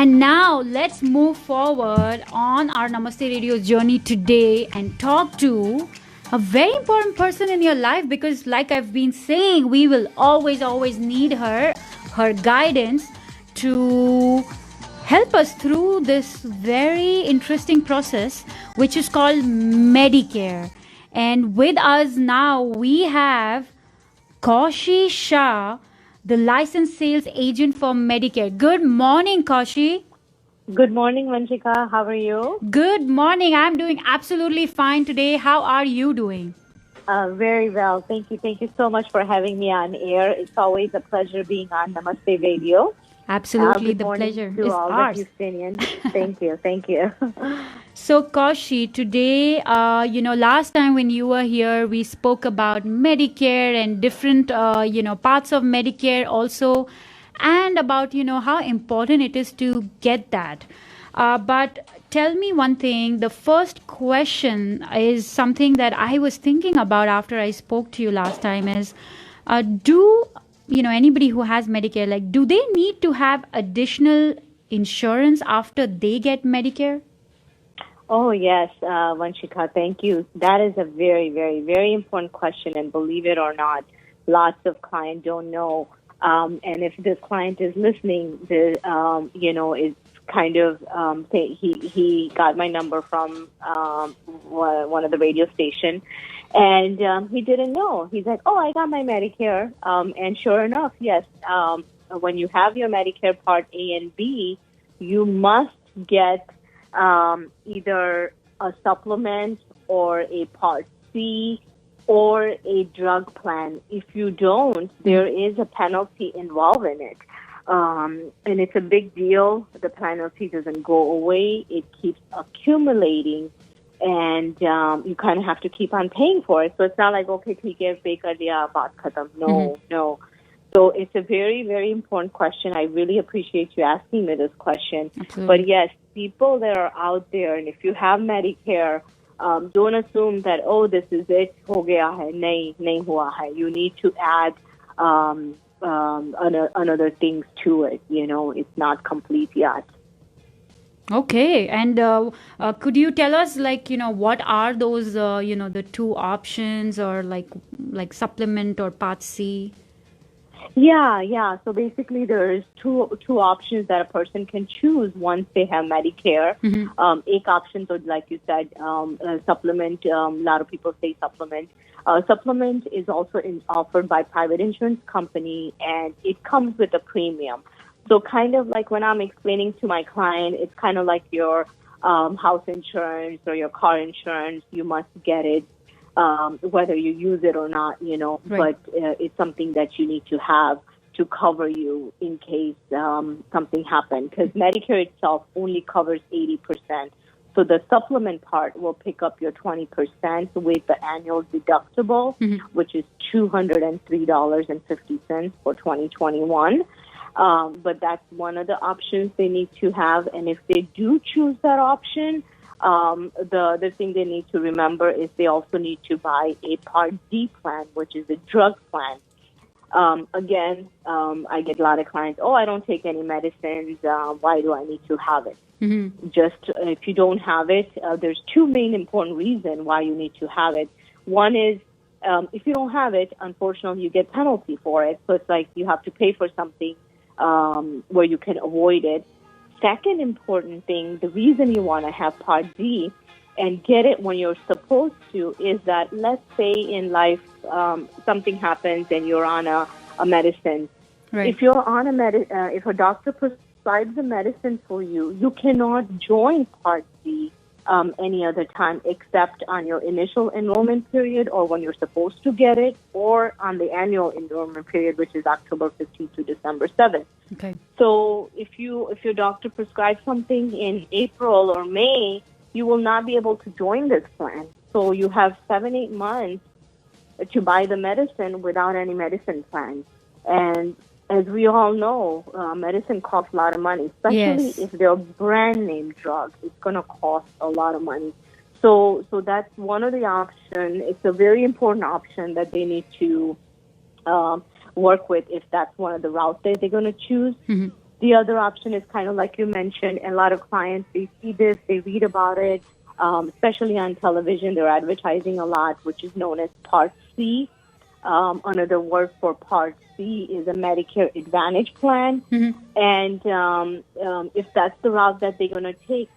And now let's move forward on our Namaste Radio journey today and talk to a very important person in your life, because like I've been saying, we will always need her guidance to help us through this very interesting process which is called Medicare. And with us now we have Kaushi Shah, the licensed sales agent for Medicare. Good morning, Kaushi. Good morning, Vanshika. How are you? Good morning. I'm doing absolutely fine today. How are you doing? Very well. Thank you. Thank you so much for having me on air. It's always a pleasure being on Namaste Radio. Absolutely, the pleasure is all ours. The Houstonians. Thank you. Thank you. So, Kaushi, today, last time when you were here, we spoke about Medicare and different, parts of Medicare also, and about, how important it is to get that. But tell me one thing. The first question is something that I was thinking about after I spoke to you last time is, anybody who has Medicare, like, do they need to have additional insurance after they get Medicare? Oh, yes, Vanshika, thank you. That is a very, very, very important question. And believe it or not, lots of clients don't know. And if this client is listening, it's kind of, he got my number from one of the radio stations. And he didn't know. He's like, oh, I got my Medicare. And sure enough, yes, when you have your Medicare Part A and B, you must get either a supplement or a Part C or a drug plan. If you don't, there is a penalty involved in it. And it's a big deal. The penalty doesn't go away. It keeps accumulating. And you kind of have to keep on paying for it. So it's not like, okay, theek hai, pay kar diya, baat khatam. No. So it's a very, very important question. I really appreciate you asking me this question. Absolutely. But yes, people that are out there, and if you have Medicare, don't assume that, oh, this is it, ho gaya hai, nahi hua hai. You need to add another things to it. It's not complete yet. Okay, and could you tell us, what are those, the two options, or like supplement or Part C? Yeah. So basically, there's two options that a person can choose once they have Medicare. Ek option, so like you said, supplement. A lot of people say supplement. Supplement is also offered by private insurance company, and it comes with a premium. So kind of like when I'm explaining to my client, it's kind of like your house insurance or your car insurance. You must get it, whether you use it or not, Right. But it's something that you need to have to cover you in case something happens. Because Medicare itself only covers 80%. So the supplement part will pick up your 20% with the annual deductible, which is $203.50 for 2021. But that's one of the options they need to have. And if they do choose that option, the other thing they need to remember is they also need to buy a Part D plan, which is a drug plan. Again, I get a lot of clients, oh, I don't take any medicines. Why do I need to have it? Just if you don't have it, there's two main important reasons why you need to have it. One is if you don't have it, unfortunately, you get penalty for it. So it's like you have to pay for something where you can avoid it. Second important thing, the reason you want to have Part D and get it when you're supposed to is that, let's say in life something happens and you're on a medicine. Right. If you're on if a doctor prescribes a medicine for you, you cannot join Part D any other time except on your initial enrollment period or when you're supposed to get it, or on the annual enrollment period, which is October 15th to December 7th. Okay. So if your doctor prescribes something in April or May, you will not be able to join this plan. So you have 7-8 months to buy the medicine without any medicine plan. And as we all know, medicine costs a lot of money, especially if they're a brand name drug. It's going to cost a lot of money. So that's one of the options. It's a very important option that they need to work with if that's one of the routes that they're going to choose. The other option is kind of like you mentioned, a lot of clients, they see this, they read about it, especially on television, they're advertising a lot, which is known as Part C. Another word for Part C is a Medicare Advantage plan. And if that's the route that they're going to take,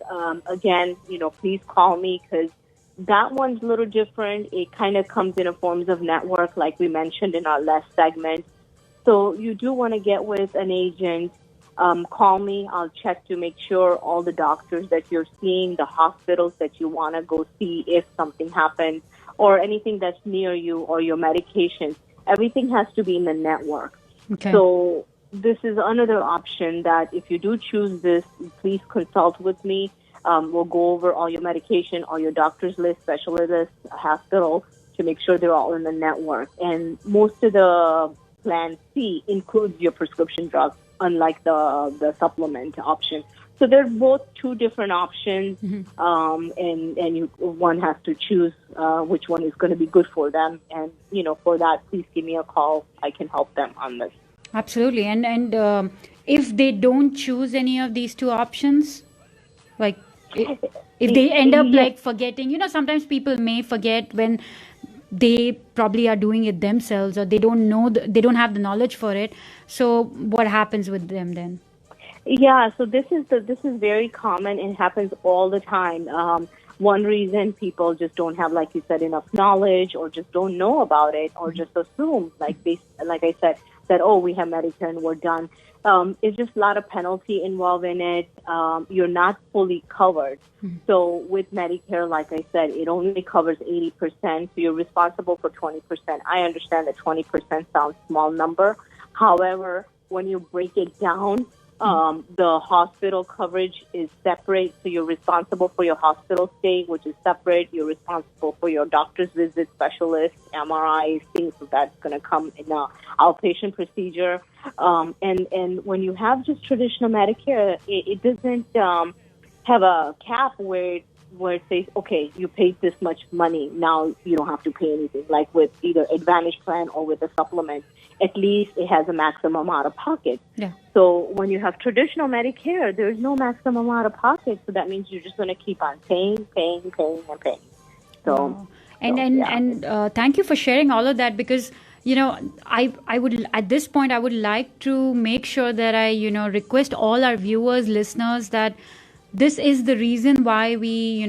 again, please call me, because that one's a little different. It kind of comes in a forms of network, like we mentioned in our last segment. So you do want to get with an agent. Call me. I'll check to make sure all the doctors that you're seeing, the hospitals that you want to go see if something happens, or anything that's near you, or your medications. Everything has to be in the network. Okay. So this is another option that if you do choose this, please consult with me. We'll go over all your medication, all your doctor's list, specialist list, hospital, to make sure they're all in the network. And most of the Plan C includes your prescription drugs, unlike the supplement option. So they're both two different options, and one has to choose which one is going to be good for them. And for that, please give me a call. I can help them on this. Absolutely. And if they don't choose any of these two options, like if they end up like forgetting, sometimes people may forget when they probably are doing it themselves, or they don't know, they don't have the knowledge for it. So what happens with them then? Yeah, so this is very common and happens all the time. One reason people just don't have, like you said, enough knowledge, or just don't know about it, or just assume, like I said, that, oh, we have Medicare and we're done. It's just a lot of penalty involved in it. You're not fully covered. So with Medicare, like I said, it only covers 80%. So you're responsible for 20%. I understand that 20% sounds small number. However, when you break it down, the hospital coverage is separate. So you're responsible for your hospital stay, which is separate. You're responsible for your doctor's visit, specialist, MRIs, things that's going to come in an outpatient procedure. And when you have just traditional Medicare, it doesn't have a cap where it says, okay, you paid this much money, now you don't have to pay anything. Like with either Advantage plan or with a supplement, at least it has a maximum out of pocket. Yeah. So when you have traditional Medicare, there's no maximum out of pocket. So that means you're just going to keep on paying. So, and thank you for sharing all of that, because I would, at this point, I would like to make sure that I request all our viewers, listeners, that this is the reason why we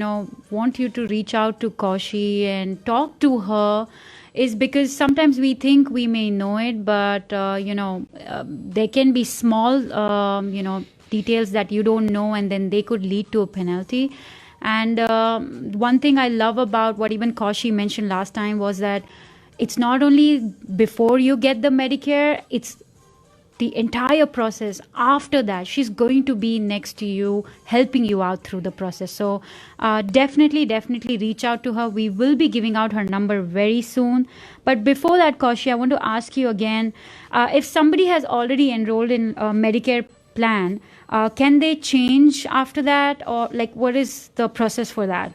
want you to reach out to Kaushi and talk to her, is because sometimes we think we may know it, but there can be small details that you don't know, and then they could lead to a penalty. And one thing I love about what even Kaushi mentioned last time was that it's not only before you get the Medicare, it's the entire process after that. She's going to be next to you, helping you out through the process. So definitely reach out to her. We will be giving out her number very soon. But before that, Kaushi, I want to ask you again, if somebody has already enrolled in a Medicare plan, can they change after that, or like what is the process for that?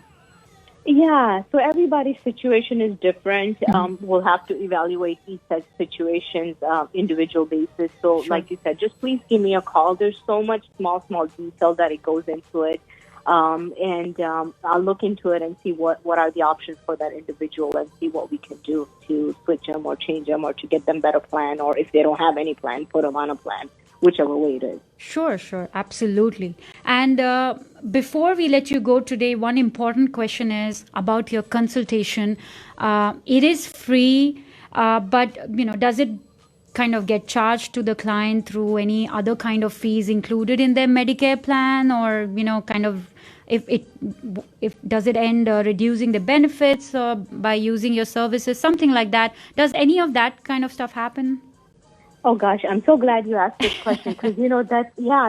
Yeah, so everybody's situation is different. We'll have to evaluate each such situation's individual basis. So like you said, just please give me a call. There's so much small detail that it goes into it. And I'll look into it and see what are the options for that individual, and see what we can do to switch them or change them, or to get them better plan, or if they don't have any plan, put them on a plan, whichever way it is. Sure, absolutely. And before we let you go today, one important question is about your consultation. It is free, but does it kind of get charged to the client through any other kind of fees included in their Medicare plan, or kind of if does it end reducing the benefits by using your services, something like that? Does any of that kind of stuff happen? Oh gosh, I'm so glad you asked this question, because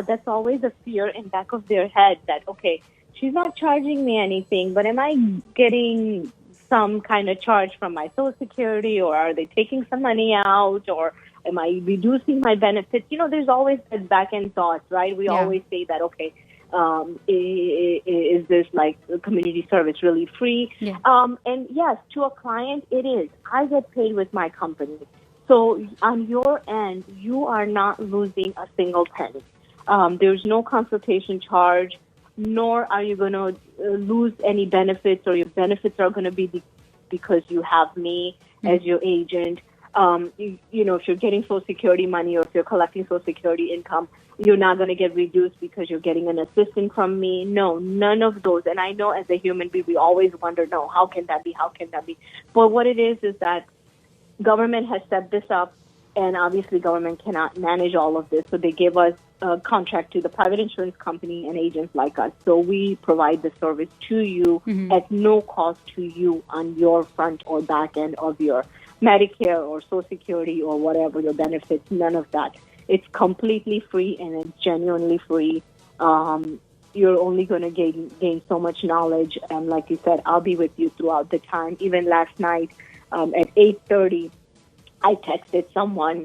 that's always a fear in back of their head that, okay, she's not charging me anything, but am I getting some kind of charge from my Social Security, or are they taking some money out, or am I reducing my benefits? There's always that back end thoughts, right? We always say that, okay, is this like community service really free? Yeah. And yes, to a client it is. I get paid with my company. So on your end, you are not losing a single penny. There's no consultation charge, nor are you going to lose any benefits, or your benefits are going to be because you have me as your agent. If you're getting Social Security money, or if you're collecting Social Security income, you're not going to get reduced because you're getting an assistant from me. No, none of those. And I know as a human being, we always wonder, no, how can that be? How can that be? But what it is that government has set this up, and obviously government cannot manage all of this. So they gave us a contract to the private insurance company and agents like us. So we provide the service to you at no cost to you on your front or back end of your Medicare or Social Security or whatever your benefits, none of that. It's completely free, and it's genuinely free. You're only going to gain so much knowledge. And like you said, I'll be with you throughout the time. Even last night at 8:30, I texted someone,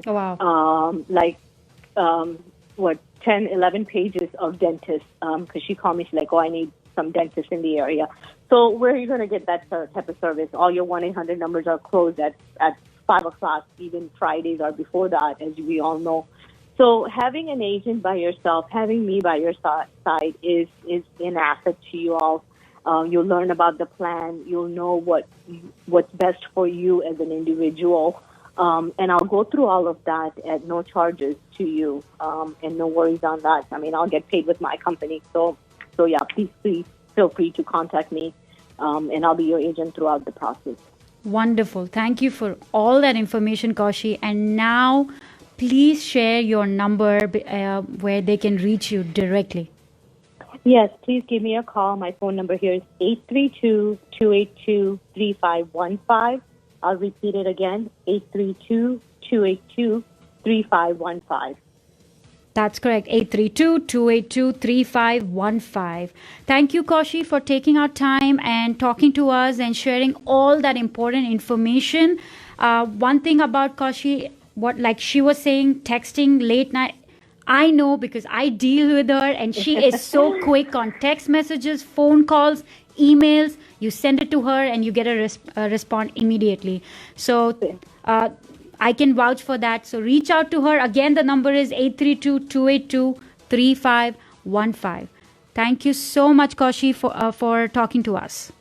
10, 11 pages of dentists, because she called me. She's like, I need some dentists in the area. So where are you going to get that type of service? All your 1-800 numbers are closed at 5 o'clock. Even Fridays are before that, as we all know. So having an agent by yourself, having me by your side is an asset to you all. You'll learn about the plan. You'll know what's best for you as an individual. And I'll go through all of that at no charges to you, and no worries on that. I mean, I'll get paid with my company. So yeah, please feel free to contact me, and I'll be your agent throughout the process. Wonderful. Thank you for all that information, Kaushi. And now, please share your number where they can reach you directly. Yes, please give me a call. My phone number here is 832-282-3515. I'll repeat it again, 832-282-3515. That's correct, 832-282-3515. Thank you, Kaushi, for taking our time and talking to us and sharing all that important information. One thing about Kaushi, like she was saying, texting late night, I know because I deal with her, and she is so quick on text messages, phone calls, emails. You send it to her and you get a response immediately. So I can vouch for that. So reach out to her. Again, the number is 832-282-3515. Thank you so much, Kaushi, for talking to us.